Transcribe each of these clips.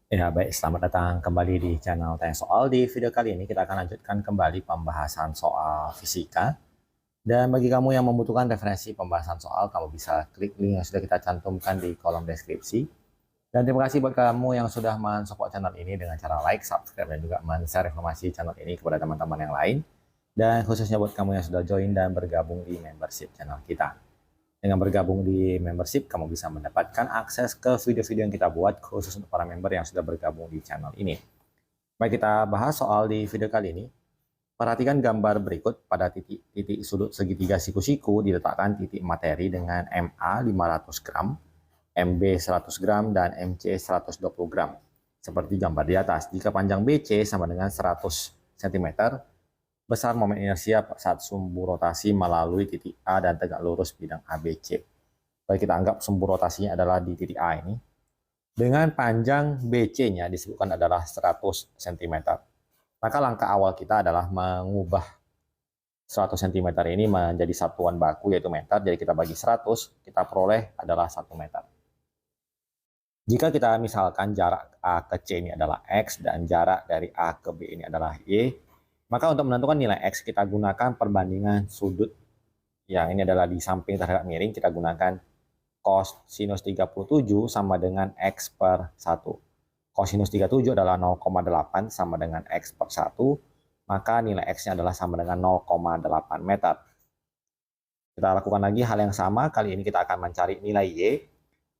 Ya, baik. Selamat datang kembali di channel Tanya Soal. Di video kali ini kita akan lanjutkan kembali pembahasan soal fisika. Dan bagi kamu yang membutuhkan referensi pembahasan soal, kamu bisa klik link yang sudah kita cantumkan di kolom deskripsi. Dan terima kasih buat kamu yang sudah mensupport channel ini dengan cara like, subscribe, dan juga men-share informasi channel ini kepada teman-teman yang lain. Dan khususnya buat kamu yang sudah join dan bergabung di membership channel kita. Dengan bergabung di membership, kamu bisa mendapatkan akses ke video-video yang kita buat khusus untuk para member yang sudah bergabung di channel ini. Baik, kita bahas soal di video kali ini. Perhatikan gambar berikut. Pada titik sudut segitiga siku-siku diletakkan titik materi dengan MA 500 gram, MB 100 gram, dan MC 120 gram. Seperti gambar di atas. Jika panjang BC sama dengan 100 cm, besar momen inersia saat sumbu rotasi melalui titik A dan tegak lurus bidang ABC. Baik, kita anggap sumbu rotasinya adalah di titik A ini. Dengan panjang BC-nya disebutkan adalah 100 cm. Maka langkah awal kita adalah mengubah 100 cm ini menjadi satuan baku yaitu meter. Jadi kita bagi 100, kita peroleh adalah 1 meter. Jika kita misalkan jarak A ke C ini adalah X dan jarak dari A ke B ini adalah Y, maka untuk menentukan nilai X kita gunakan perbandingan sudut yang ini adalah di samping terhadap miring. Kita gunakan cosinus 37 sama dengan X per 1. Cosinus 37 adalah 0,8 sama dengan X per 1, maka nilai X-nya adalah sama dengan 0,8 meter. Kita lakukan lagi hal yang sama, kali ini kita akan mencari nilai Y.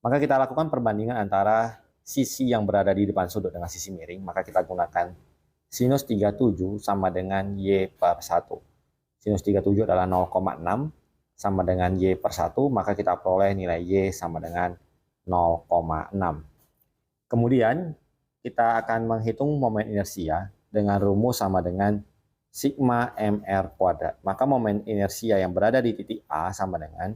Maka kita lakukan perbandingan antara sisi yang berada di depan sudut dengan sisi miring, maka kita gunakan sinus 37 sama dengan Y per 1. Sinus 37 adalah 0,6 sama dengan Y per 1, maka kita peroleh nilai Y sama dengan 0,6. Kemudian kita akan menghitung momen inersia dengan rumus sama dengan sigma mr kuadrat. Maka momen inersia yang berada di titik A sama dengan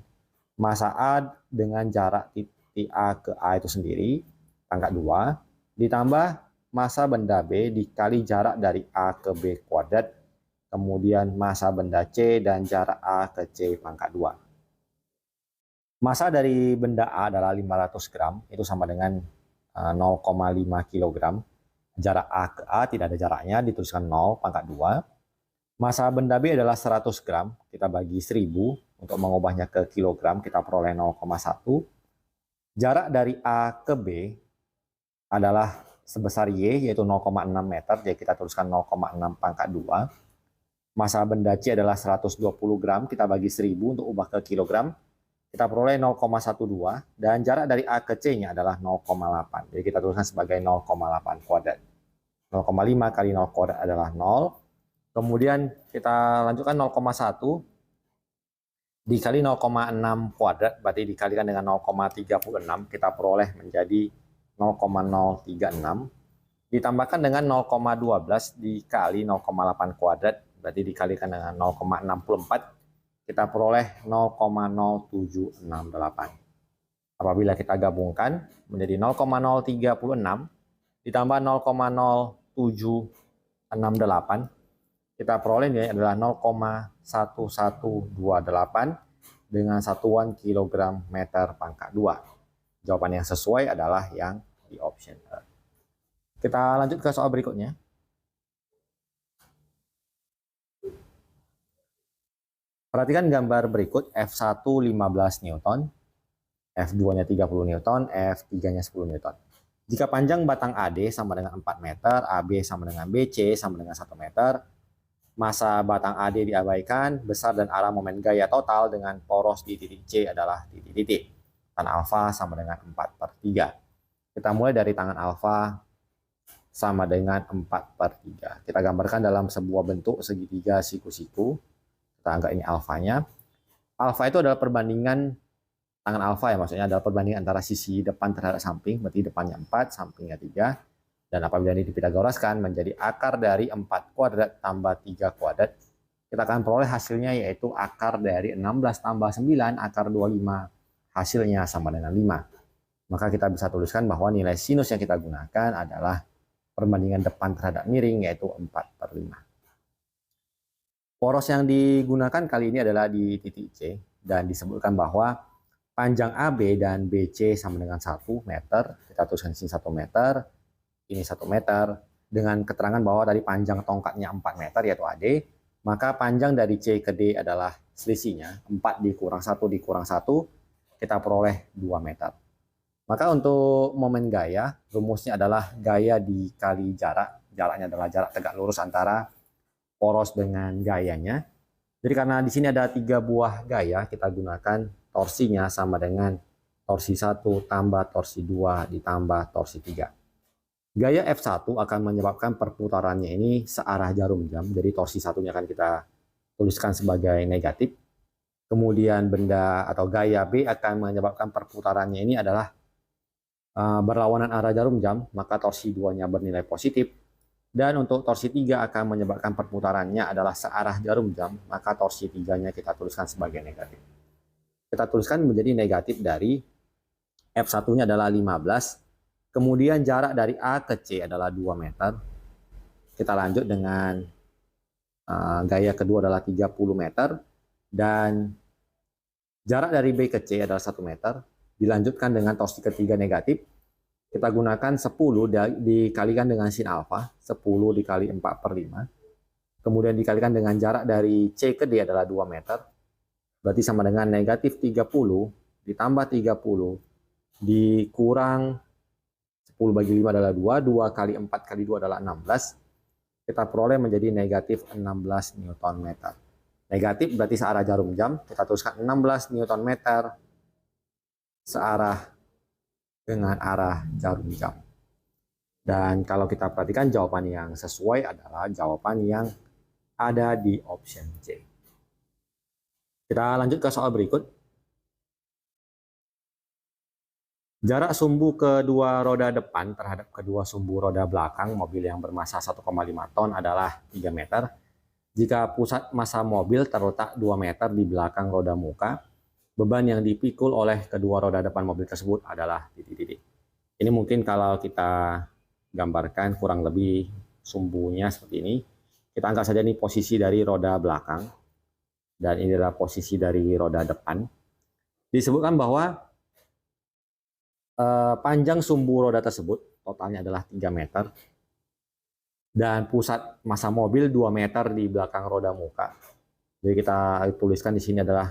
massa A dengan jarak titik A ke A itu sendiri, pangkat 2, ditambah massa benda B dikali jarak dari A ke B kuadrat, kemudian massa benda C dan jarak A ke C pangkat 2. Massa dari benda A adalah 500 gram, itu sama dengan 0,5 kg. Jarak A ke A tidak ada jaraknya, dituliskan 0 pangkat 2. Massa benda B adalah 100 gram, kita bagi 1000 untuk mengubahnya ke kilogram, kita peroleh 0,1. Jarak dari A ke B adalah sebesar Y, yaitu 0,6 meter, jadi kita tuliskan 0,6 pangkat 2. Massa benda C adalah 120 gram, kita bagi 1000 untuk ubah ke kilogram, kita peroleh 0,12, dan jarak dari A ke C-nya adalah 0,8. Jadi kita tuliskan sebagai 0,8 kuadrat. 0,5 kali 0 kuadrat adalah 0. Kemudian kita lanjutkan 0,1 dikali 0,6 kuadrat, berarti dikalikan dengan 0,36, kita peroleh menjadi 0,036, ditambahkan dengan 0,12 dikali 0,8 kuadrat, berarti dikalikan dengan 0,64, kita peroleh 0,0768. Apabila kita gabungkan menjadi 0,036 ditambah 0,0768, kita peroleh nilai adalah 0,1128 dengan satuan kilogram meter pangkat 2. Jawaban yang sesuai adalah yang di option A. Kita lanjut ke soal berikutnya. Perhatikan gambar berikut. F1 15 Newton, F2-nya 30 Newton, F3-nya 10 Newton. Jika panjang batang AD sama dengan 4 meter, AB sama dengan BC sama dengan 1 meter, massa batang AD diabaikan, besar dan arah momen gaya total dengan poros di titik C adalah titik-titik. Tan alfa sama dengan 4/3. Kita mulai dari tangan alfa sama dengan 4/3. Kita gambarkan dalam sebuah bentuk segitiga siku-siku. Kita anggap ini alfanya. Alfa itu adalah perbandingan tangan alfa ya, maksudnya adalah perbandingan antara sisi depan terhadap samping, berarti depannya 4, sampingnya 3. Dan apabila ini dipitagoraskan menjadi akar dari 4 kuadrat tambah 3 kuadrat, kita akan peroleh hasilnya yaitu akar dari 16 tambah 9, akar 25. Hasilnya sama dengan 5. Maka kita bisa tuliskan bahwa nilai sinus yang kita gunakan adalah perbandingan depan terhadap miring yaitu 4/5. Poros yang digunakan kali ini adalah di titik C dan disebutkan bahwa panjang AB dan BC sama dengan 1 meter. Kita tuliskan di sini 1 meter. ini 1 meter, dengan keterangan bahwa dari panjang tongkatnya 4 meter yaitu AD, maka panjang dari C ke D adalah selisihnya 4 dikurang 1 dikurang 1, kita peroleh 2 meter. Maka untuk momen gaya, rumusnya adalah gaya dikali jarak. Jaraknya adalah jarak tegak lurus antara poros dengan gayanya. Jadi karena di sini ada 3 buah gaya, kita gunakan torsinya sama dengan torsi 1 tambah torsi 2 ditambah torsi 3. Gaya F1 akan menyebabkan perputarannya ini searah jarum jam. Jadi torsi satunya akan kita tuliskan sebagai negatif. Kemudian benda atau gaya B akan menyebabkan perputarannya ini adalah berlawanan arah jarum jam, maka torsi 2-nya bernilai positif. Dan untuk torsi 3 akan menyebabkan perputarannya adalah searah jarum jam, maka torsi 3-nya kita tuliskan sebagai negatif. Kita tuliskan menjadi negatif dari F1-nya adalah 15. Kemudian jarak dari A ke C adalah 2 meter. Kita lanjut dengan gaya kedua adalah 30 meter. Dan jarak dari B ke C adalah 1 meter. Dilanjutkan dengan torsi ketiga negatif. Kita gunakan 10 dikalikan dengan sin alfa. 10 dikali 4 per 5. Kemudian dikalikan dengan jarak dari C ke D adalah 2 meter. Berarti sama dengan negatif 30 ditambah 30 dikurang 10 bagi 5 adalah 2, 2 kali 4 kali 2 adalah 16. Kita peroleh menjadi negatif 16 Newton meter. Negatif berarti searah jarum jam, kita tuliskan 16 Newton meter searah dengan arah jarum jam. Dan kalau kita perhatikan jawaban yang sesuai adalah jawaban yang ada di option C. Kita lanjut ke soal berikut. Jarak sumbu kedua roda depan terhadap kedua sumbu roda belakang mobil yang bermassa 1,5 ton adalah 3 meter. Jika pusat massa mobil terletak 2 meter di belakang roda muka, beban yang dipikul oleh kedua roda depan mobil tersebut adalah titik-titik. Ini mungkin kalau kita gambarkan kurang lebih sumbunya seperti ini. Kita anggap saja ini posisi dari roda belakang, dan ini adalah posisi dari roda depan. Disebutkan bahwa panjang sumbu roda tersebut totalnya adalah 3 meter dan pusat massa mobil 2 meter di belakang roda muka. Jadi kita tuliskan di sini adalah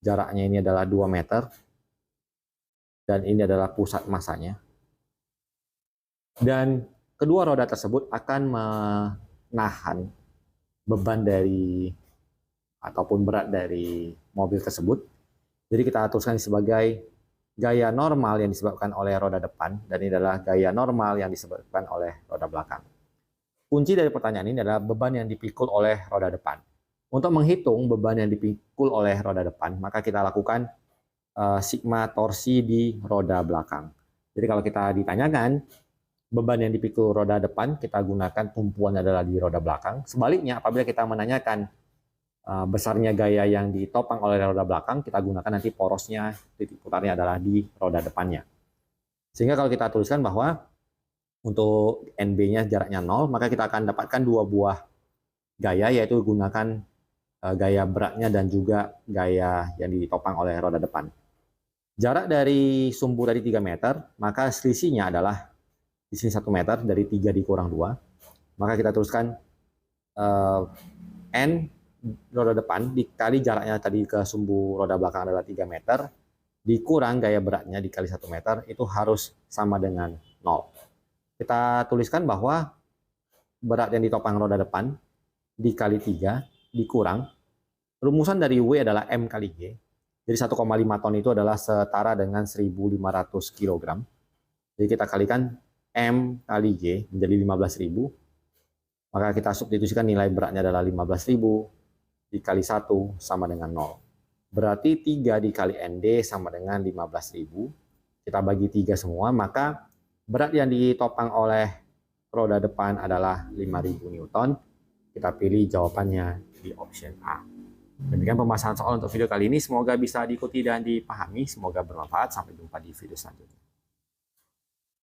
jaraknya ini adalah 2 meter dan ini adalah pusat massanya. Dan kedua roda tersebut akan menahan beban dari ataupun berat dari mobil tersebut. Jadi kita tuliskan sebagai gaya normal yang disebabkan oleh roda depan, dan ini adalah gaya normal yang disebabkan oleh roda belakang. Kunci dari pertanyaan ini adalah beban yang dipikul oleh roda depan. Untuk menghitung beban yang dipikul oleh roda depan, maka kita lakukan sigma torsi di roda belakang. Jadi kalau kita ditanyakan beban yang dipikul roda depan, kita gunakan tumpuan adalah di roda belakang. Sebaliknya, apabila kita menanyakan besarnya gaya yang ditopang oleh roda belakang, kita gunakan nanti porosnya, titik putarnya adalah di roda depannya. Sehingga kalau kita tuliskan bahwa untuk NB-nya jaraknya 0, maka kita akan dapatkan 2 buah gaya, yaitu gunakan gaya beratnya dan juga gaya yang ditopang oleh roda depan. Jarak dari sumbu tadi 3 meter, maka selisihnya adalah di sini 1 meter, dari 3 dikurang 2. Maka kita tuliskan N roda depan dikali jaraknya tadi ke sumbu roda belakang adalah 3 meter, dikurang gaya beratnya dikali 1 meter, itu harus sama dengan 0. Kita tuliskan bahwa berat yang ditopang roda depan dikali 3 dikurang, rumusan dari W adalah M kali G. Jadi 1,5 ton itu adalah setara dengan 1.500 kg. Jadi kita kalikan M kali G menjadi 15.000. Maka kita substitusikan nilai beratnya adalah 15.000 dikali 1 sama dengan 0. Berarti 3 dikali ND sama dengan 15.000. Kita bagi 3 semua, maka berat yang ditopang oleh roda depan adalah 5.000 Newton. Kita pilih jawabannya di option A. Demikian pembahasan soal untuk video kali ini. Semoga bisa diikuti dan dipahami. Semoga bermanfaat. Sampai jumpa di video selanjutnya.